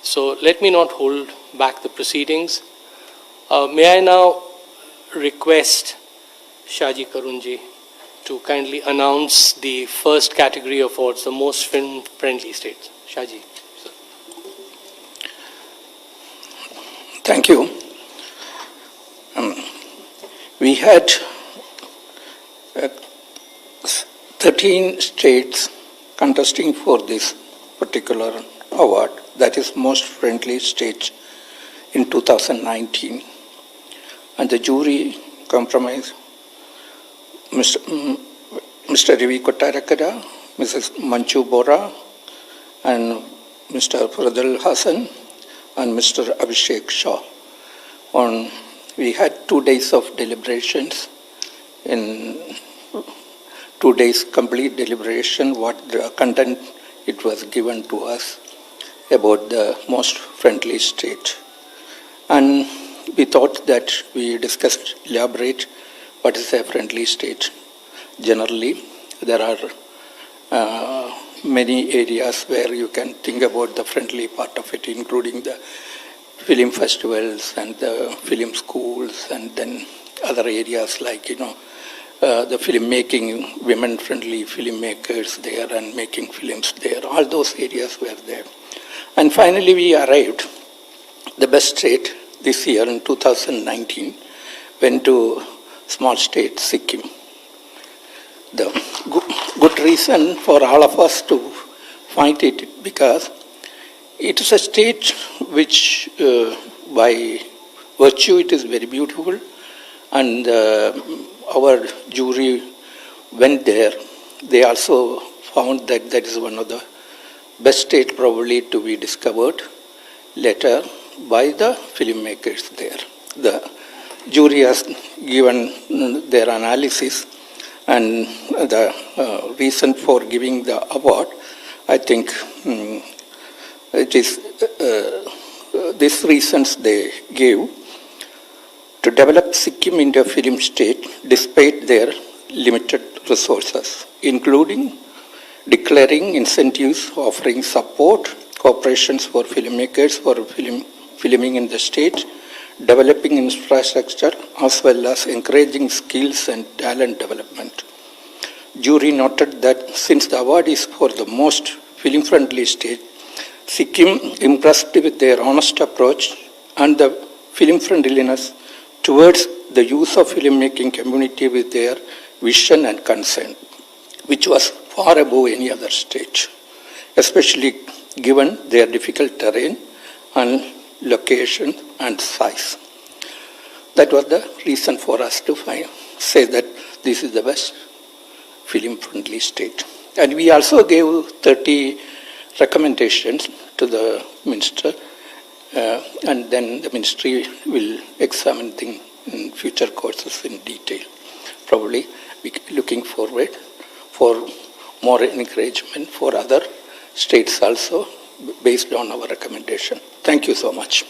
So let me not hold back the proceedings. May I now request Shaji Karunji to kindly announce the first category of awards, the most film-friendly states. Shaji. Thank you. We had 13 states contesting for this particular award, that is most friendly state in 2019. And the jury comprised Mr. Ravi Kottarakara, Mrs. Manchu Bora, and Mr. Fardal Hassan, and Mr. Abhishek Shah. We had 2 days of deliberations. In 2 days complete deliberation, what the content it was given to us about the most friendly state. And we thought that we discussed, elaborate what is a friendly state. Generally, there are many areas where you can think about the friendly part of it, including the film festivals and the film schools, and then other areas like, the filmmaking, women-friendly filmmakers there and making films there. All those areas were there. And finally, we arrived, the best state this year in 2019 went to small state Sikkim. The good reason for all of us to find it, because it is a state which, by virtue, it is very beautiful, and our jury went there. They also found that that is one of the best states probably to be discovered later by the filmmakers there. The jury has given their analysis, and the reason for giving the award, I think it is these reasons they gave: to develop Sikkim into a film state despite their limited resources, including declaring incentives, offering support, cooperations for filmmakers for filming in the state, developing infrastructure, as well as encouraging skills and talent development. Jury noted that since the award is for the most film-friendly state, Sikkim impressed with their honest approach and the film-friendliness towards the use of filmmaking community with their vision and consent, which was far above any other state, especially given their difficult terrain and location and size. That was the reason for us to say that this is the best film-friendly state. And we also gave 30 recommendations to the minister, and then the ministry will examine things in future courses in detail. Probably we looking forward for more encouragement for other states also based on our recommendation. Thank you so much.